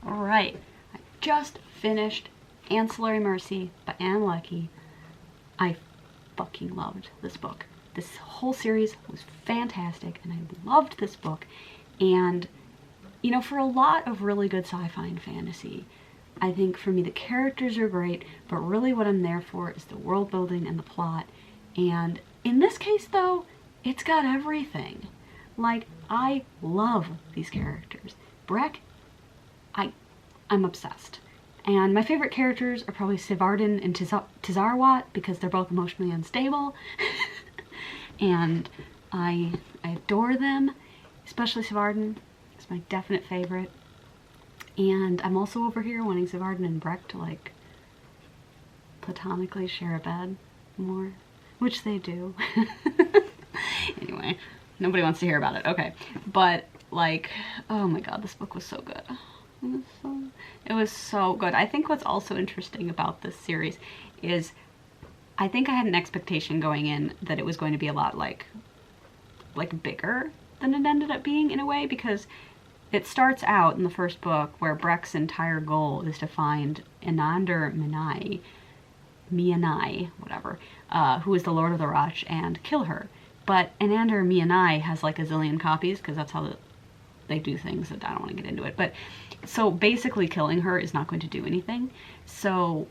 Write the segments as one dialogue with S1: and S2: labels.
S1: Alright, I just finished Ancillary Mercy by Anne Leckie. I fucking loved this book. This whole series was fantastic, and I loved this book. And, you know, for a lot of really good sci-fi and fantasy, I think for me the characters are great, but really what I'm there for is the world building and the plot. And in this case, though, it's got everything. Like, I love these characters. Breck, I'm obsessed. And my favorite characters are probably Sivardin and Tizarwat because they're both emotionally unstable. And I adore them, especially Sivardin. It's my definite favorite. And I'm also over here wanting Sivardin and Breck to, like, platonically share a bed more, which they do. Anyway, nobody wants to hear about it. Okay. But, like, oh my god, this book was so good. It was so good. I think what's also interesting about this series is I think I had an expectation going in that it was going to be a lot like bigger than it ended up being in a way, because it starts out in the first book where Breck's entire goal is to find Enander Mianai, whatever, who is the Lord of the Roch, and kill her. But Enander Mianai has like a zillion copies, because that's how they do things, that I don't want to get into it. But so basically killing her is not going to do anything. So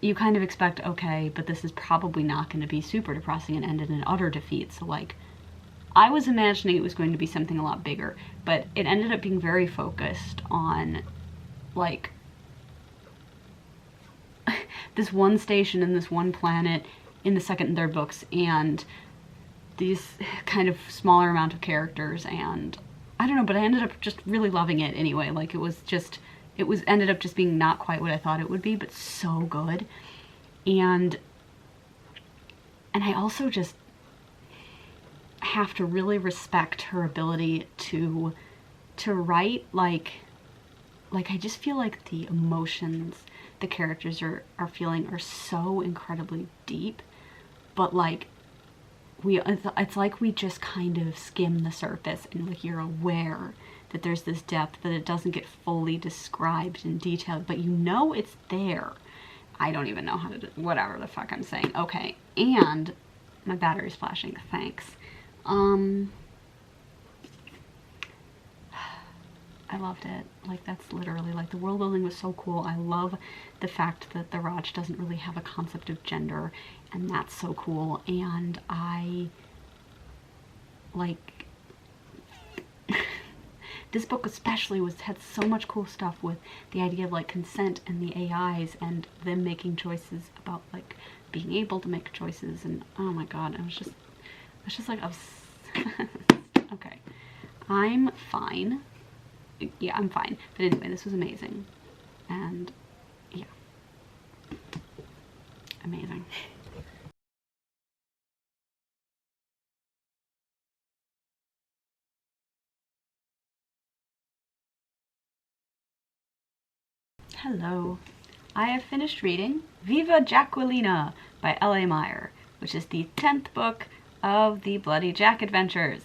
S1: you kind of expect, okay, but this is probably not going to be super depressing and end in an utter defeat. So like, I was imagining it was going to be something a lot bigger, but it ended up being very focused on like this one station and this one planet in the second and third books, and these kind of smaller amount of characters. And I don't know, but I ended up just really loving it anyway. Like, ended up just being not quite what I thought it would be, but so good. And I also just have to really respect her ability to write, like I just feel like the emotions the characters are feeling are so incredibly deep, but like it's like we just kind of skim the surface, and like you're aware that there's this depth, but it doesn't get fully described in detail, but you know it's there. I don't even know how to do whatever the fuck I'm saying. Okay, and my battery's flashing, thanks. I loved it. Like, that's literally, like, the world building was so cool. I love the fact that the Roch doesn't really have a concept of gender, and that's so cool. And I, like, this book especially had so much cool stuff with the idea of, like, consent and the AIs and them making choices about, like, being able to make choices. And oh my god, I was just like, okay, I'm fine. Yeah, I'm fine. But anyway, this was amazing. And yeah, amazing. Hello. I have finished reading Viva Jaquelina by L.A. Meyer, which is the 10th book of the Bloody Jack Adventures.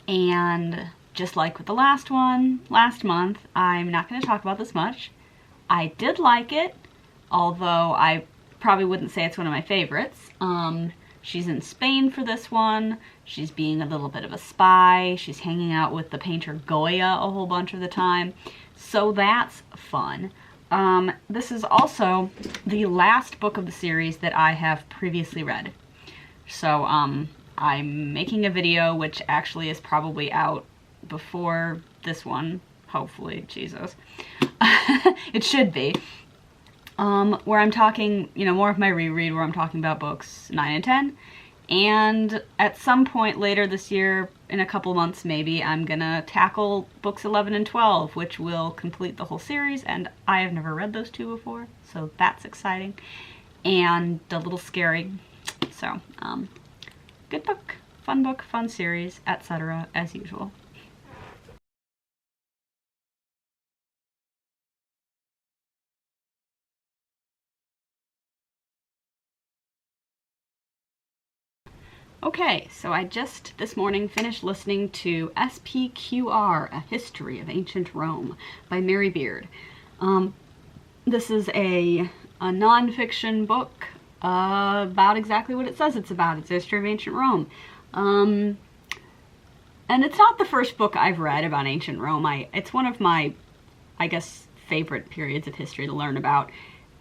S1: And just like with the last one, last month, I'm not going to talk about this much. I did like it, although I probably wouldn't say it's one of my favorites. She's in Spain for this one. She's being a little bit of a spy. She's hanging out with the painter Goya a whole bunch of the time. So that's fun. This is also the last book of the series that I have previously read. So, I'm making a video, which actually is probably out before this one, hopefully, Jesus. It should be. Where I'm talking, you know, more of my reread, where I'm talking about books 9 and 10. And at some point later this year, in a couple months maybe, I'm gonna tackle books 11 and 12, which will complete the whole series, and I have never read those two before, so that's exciting. And a little scary. So, good book, fun series, etc., as usual. Okay, so I just this morning finished listening to SPQR, A History of Ancient Rome by Mary Beard. This is a nonfiction book about exactly what it says it's about. It's the history of ancient Rome. And it's not the first book I've read about ancient Rome. It's one of my, I guess, favorite periods of history to learn about.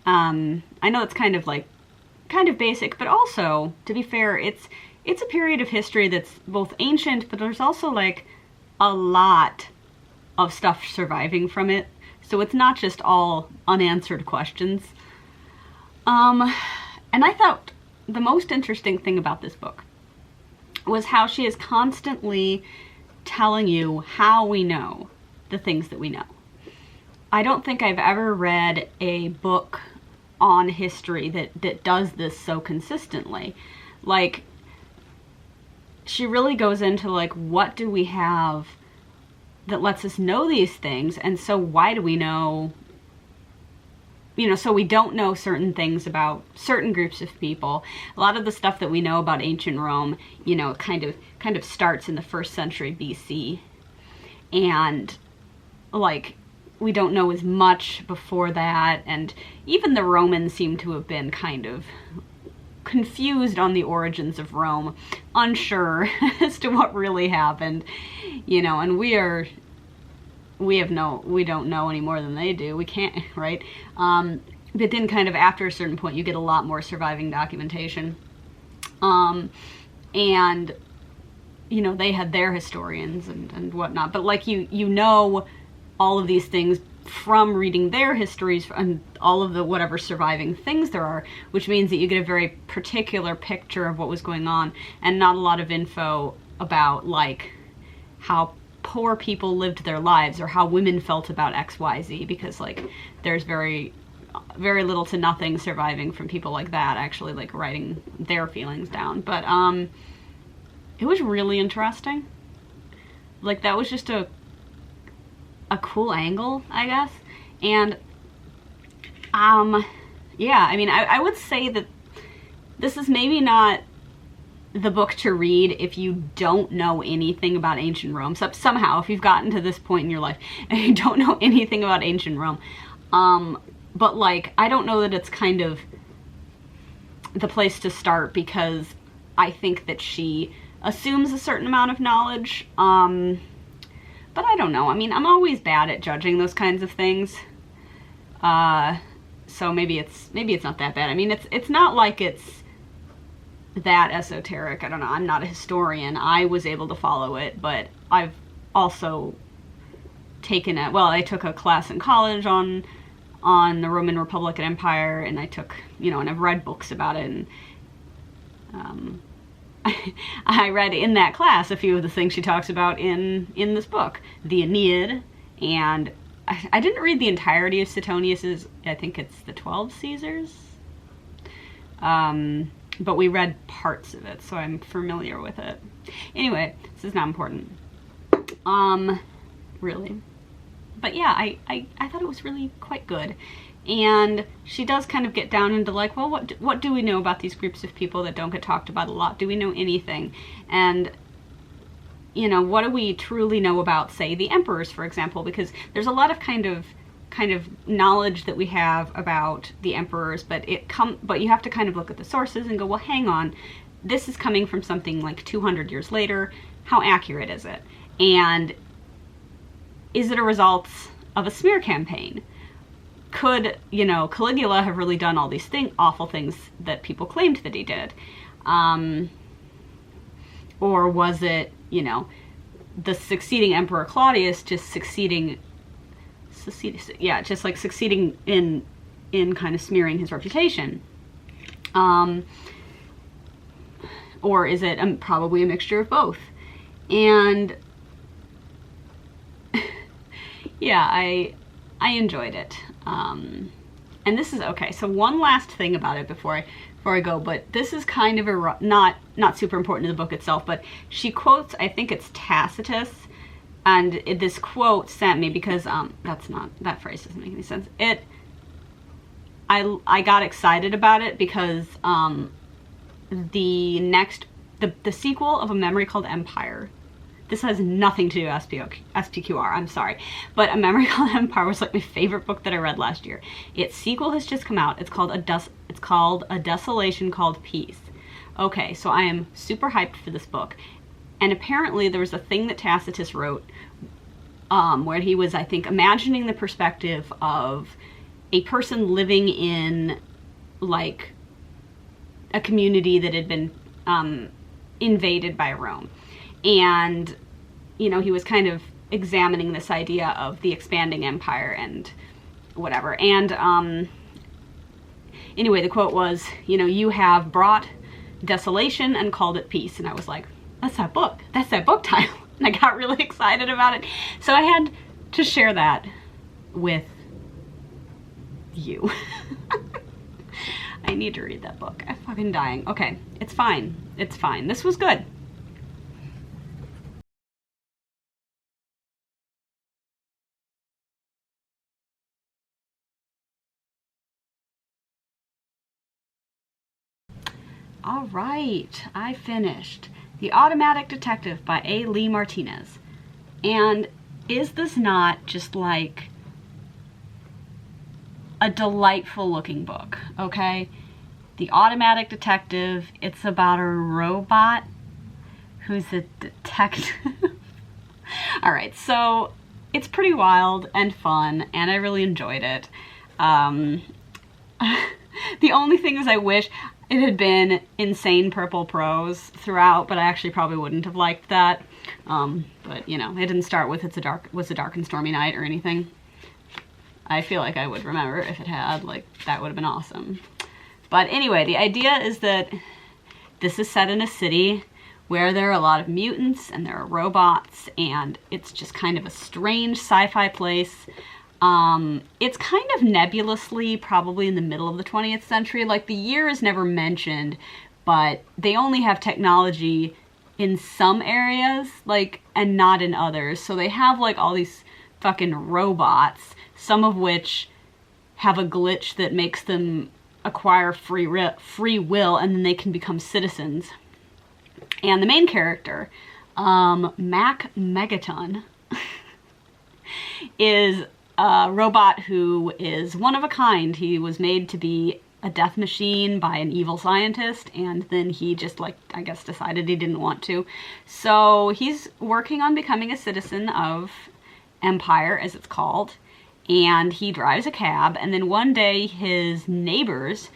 S1: I know it's kind of basic, but also, to be fair, it's a period of history that's both ancient, but there's also like a lot of stuff surviving from it. So it's not just all unanswered questions. And I thought the most interesting thing about this book was how she is constantly telling you how we know the things that we know. I don't think I've ever read a book on history that does this so consistently. Like, she really goes into like, what do we have that lets us know these things, and so why do we know, so we don't know certain things about certain groups of people. A lot of the stuff that we know about ancient Rome, kind of starts in the 1st century BC, and like, we don't know as much before that, and even the Romans seem to have been kind of confused on the origins of Rome, unsure as to what really happened, and we don't know any more than they do. We can't, right? But then kind of after a certain point, you get a lot more surviving documentation. And, they had their historians and whatnot, but like, all of these things from reading their histories and all of the whatever surviving things there are, which means that you get a very particular picture of what was going on, and not a lot of info about like how poor people lived their lives or how women felt about XYZ, because like there's very little to nothing surviving from people like that actually like writing their feelings down. But it was really interesting. Like, that was just a cool angle, I guess. And yeah, I mean, I would say that this is maybe not the book to read if you don't know anything about ancient Rome. So somehow, if you've gotten to this point in your life and you don't know anything about ancient Rome, but like, I don't know that it's kind of the place to start, because I think that she assumes a certain amount of knowledge, but I don't know. I mean, I'm always bad at judging those kinds of things. So maybe it's not that bad. I mean, it's not like it's that esoteric. I don't know. I'm not a historian. I was able to follow it, but I've also taken I took a class in college on the Roman Republic and Empire, and I took, and I've read books about it, and I read in that class a few of the things she talks about in this book. The Aeneid, and I didn't read the entirety of Suetonius's, I think it's the 12 Caesars. But we read parts of it, so I'm familiar with it. Anyway, this is not important. Really. But yeah, I thought it was really quite good. And she does kind of get down into like, well, what do we know about these groups of people that don't get talked about a lot? Do we know anything? And, what do we truly know about, say, the emperors, for example? Because there's a lot of kind of knowledge that we have about the emperors, but you have to kind of look at the sources and go, well, hang on, this is coming from something like 200 years later. How accurate is it? And is it a result of a smear campaign? Could, Caligula have really done all these awful things that people claimed that he did? Or was it, the succeeding Emperor Claudius just succeeding in kind of smearing his reputation? Or is it probably a mixture of both? And yeah, I enjoyed it. And this is okay. So one last thing about it before I go, but this is kind of not super important to the book itself, but she quotes, I think it's Tacitus, and this quote sent me because that phrase doesn't make any sense. I got excited about it because there's the sequel of A Memory Called Empire. This has nothing to do with SPQR, I'm sorry. But A Memory Called Empire was like my favorite book that I read last year. Its sequel has just come out. It's called A Desolation Called Peace. Okay, so I am super hyped for this book. And apparently there was a thing that Tacitus wrote where he was, I think, imagining the perspective of a person living in like a community that had been invaded by Rome. And, you know, he was kind of examining this idea of the expanding empire and whatever. And anyway, the quote was, you know, you have brought desolation and called it peace. And I was like, that's that book. That's that book title. And I got really excited about it. So I had to share that with you. I need to read that book. I'm fucking dying. Okay, it's fine. It's fine. This was good. All right, I finished The Automatic Detective by A. Lee Martinez. And is this not just like a delightful looking book, okay? The Automatic Detective, it's about a robot who's a detective. All right, so it's pretty wild and fun, and I really enjoyed it. The only thing is I wish it had been insane purple prose throughout, but I actually probably wouldn't have liked that. But you know, it didn't start with was a dark and stormy night or anything. I feel like I would remember if it had, like, that would have been awesome. But anyway, the idea is that this is set in a city where there are a lot of mutants and there are robots, and it's just kind of a strange sci-fi place. It's kind of nebulously probably in the middle of the 20th century. Like, the year is never mentioned, but they only have technology in some areas, like, and not in others. So they have, like, all these fucking robots, some of which have a glitch that makes them acquire free will, and then they can become citizens. And the main character, Mac Megaton, is a robot who is one of a kind. He was made to be a death machine by an evil scientist, and then he just, like, I guess decided he didn't want to. So he's working on becoming a citizen of Empire, as it's called, and he drives a cab, and then one day his neighbors,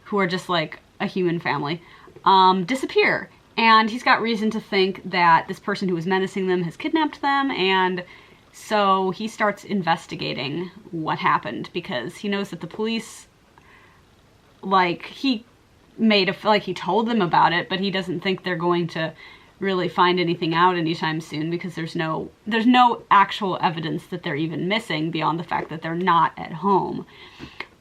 S1: who are just like a human family, disappear. And he's got reason to think that this person who was menacing them has kidnapped them, and so he starts investigating what happened, because he knows that the police, like, he told them about it, but he doesn't think they're going to really find anything out anytime soon, because there's no actual evidence that they're even missing beyond the fact that they're not at home.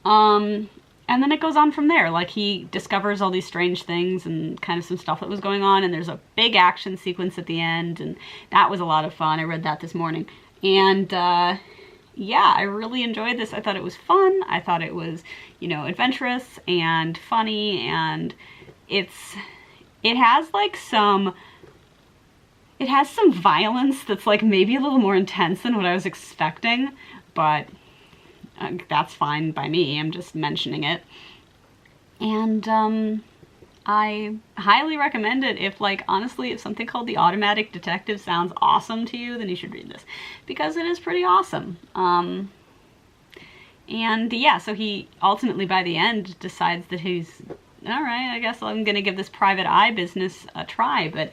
S1: And then it goes on from there. Like, he discovers all these strange things and kind of some stuff that was going on, and there's a big action sequence at the end, and that was a lot of fun. I read that this morning. And yeah, I really enjoyed this. I thought it was fun. I thought it was, you know, adventurous and funny, and it has like some violence that's like maybe a little more intense than what I was expecting, but that's fine by me. I'm just mentioning it. And I highly recommend it. If, like, honestly, if something called The Automatic Detective sounds awesome to you, then you should read this, because it is pretty awesome. And yeah, so he ultimately by the end decides that he's, all right, I guess I'm gonna give this private eye business a try, but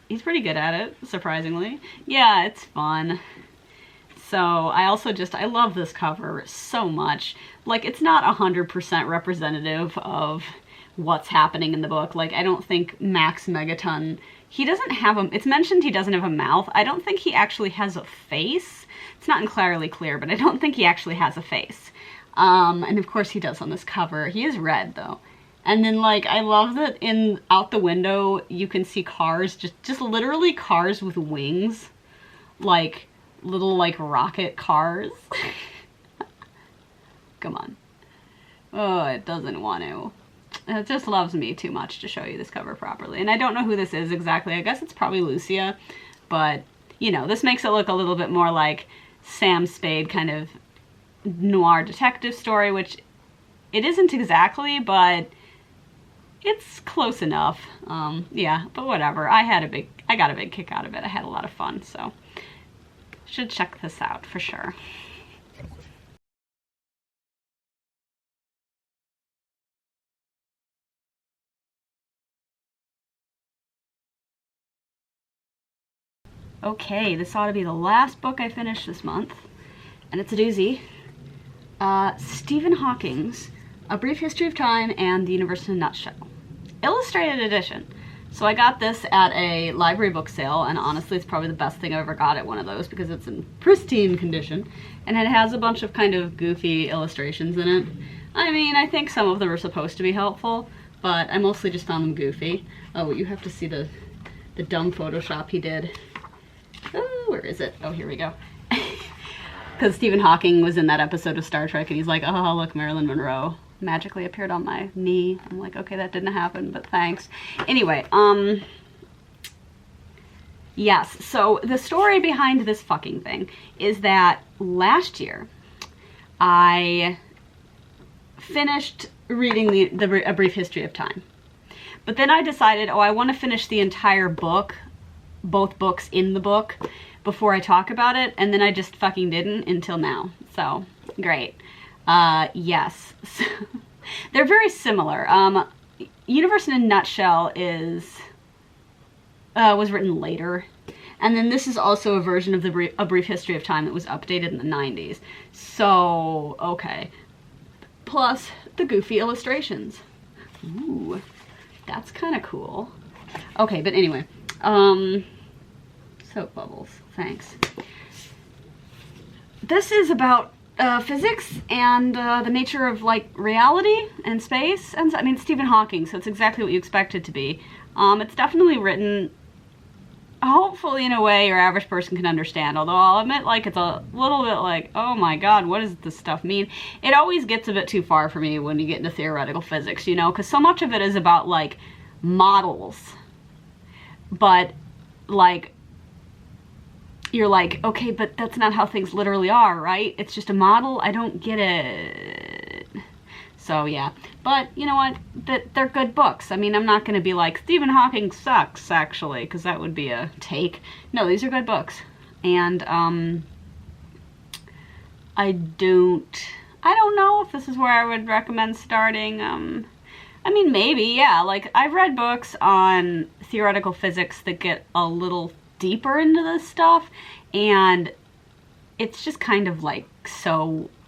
S1: he's pretty good at it, surprisingly. Yeah, it's fun. So I love this cover so much. Like, it's not 100% representative of what's happening in the book. Like, I don't think Max Megaton, he doesn't have it's mentioned he doesn't have a mouth. I don't think he actually has a face. It's not entirely clear, but I don't think he actually has a face. And of course he does on this cover. He is red, though. And then, like, I love that out the window you can see cars, just literally cars with wings. Like, little, like, rocket cars. Come on. Oh, it doesn't want to. It just loves me too much to show you this cover properly. And I don't know who this is exactly. I guess it's probably Lucia. But, you know, this makes it look a little bit more like Sam Spade kind of noir detective story, which it isn't exactly, but it's close enough. Yeah, but whatever. I got a big kick out of it. I had a lot of fun, so should check this out for sure. Okay, this ought to be the last book I finished this month, and it's a doozy. Stephen Hawking's A Brief History of Time and the Universe in a Nutshell. Illustrated edition. So I got this at a library book sale, and honestly it's probably the best thing I ever got at one of those because it's in pristine condition, and it has a bunch of kind of goofy illustrations in it. I mean, I think some of them are supposed to be helpful, but I mostly just found them goofy. Oh, you have to see the dumb Photoshop he did. Oh, where is it? Oh, here we go. Because Stephen Hawking was in that episode of Star Trek, and he's like, oh, look, Marilyn Monroe magically appeared on my knee. I'm like, okay, that didn't happen, but thanks. Anyway, yes, so the story behind this fucking thing is that last year I finished reading A Brief History of Time. But then I decided, oh, I want to finish the entire book, both books in the book, before I talk about it, and then I just fucking didn't until now. So, great. Yes. They're very similar. Universe in a Nutshell was written later. And then this is also a version of A Brief History of Time that was updated in the 90s. So, okay. Plus, the goofy illustrations. Ooh, that's kind of cool. Okay, but anyway. Soap bubbles, thanks. This is about physics and the nature of like reality and space, and I mean Stephen Hawking, so it's exactly what you expect it to be. It's definitely written hopefully in a way your average person can understand, although I'll admit like it's a little bit like, oh my god, what does this stuff mean? It always gets a bit too far for me when you get into theoretical physics, you know, because so much of it is about like models, but like you're like, okay, but that's not how things literally are, right? It's just a model. I don't get it. So yeah, but you know what? They're good books. I mean, I'm not going to be like, Stephen Hawking sucks, actually, because that would be a take. No, these are good books. And I don't know if this is where I would recommend starting. I mean, maybe, yeah. Like, I've read books on theoretical physics that get a little deeper into this stuff, and it's just kind of like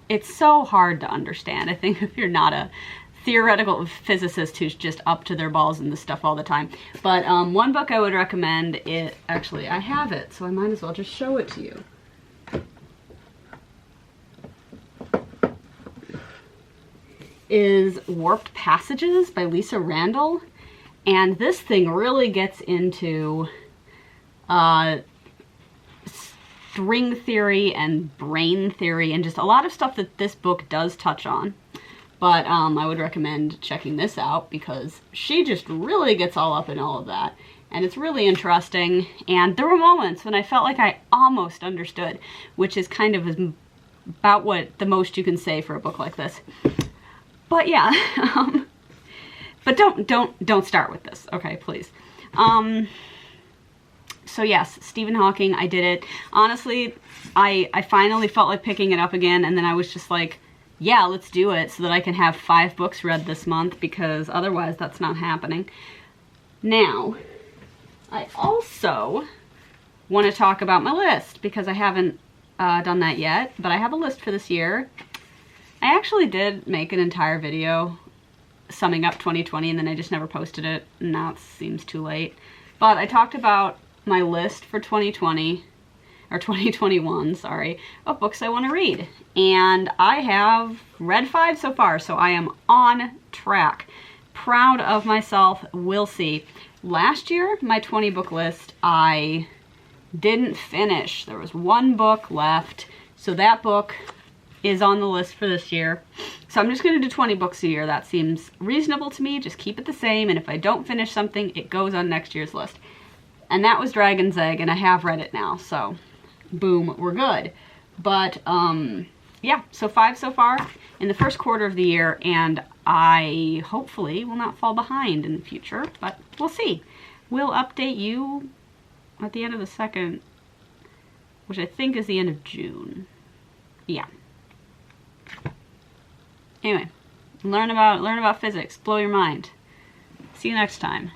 S1: it's so hard to understand. I think if you're not a theoretical physicist who's just up to their balls in this stuff all the time. But one book I would recommend, actually I have it, so I might as well just show it to you. Is Warped Passages by Lisa Randall, and this thing really gets into string theory and brain theory and just a lot of stuff that this book does touch on. But I would recommend checking this out because she just really gets all up in all of that. And it's really interesting. And there were moments when I felt like I almost understood, which is kind of about what the most you can say for a book like this. But yeah, but don't start with this, okay, please. So yes, Stephen Hawking, I did it. Honestly, I finally felt like picking it up again, and then I was just like, yeah, let's do it so that I can have 5 books read this month, because otherwise that's not happening. Now, I also want to talk about my list, because I haven't done that yet, but I have a list for this year. I actually did make an entire video summing up 2020, and then I just never posted it, and now it seems too late. But I talked about my list for 2020, or 2021, sorry, of books I want to read. And I have read 5 so far, so I am on track. Proud of myself, we'll see. Last year, my 20 book list, I didn't finish. There was 1 book left, so that book is on the list for this year. So I'm just going to do 20 books a year. That seems reasonable to me. Just keep it the same, and if I don't finish something, it goes on next year's list. And that was Dragon's Egg, and I have read it now, so boom, we're good. But yeah, so 5 so far in the first quarter of the year, and I hopefully will not fall behind in the future, but we'll see. We'll update you at the end of the second, which I think is the end of June. Yeah. Anyway, learn about physics. Blow your mind. See you next time.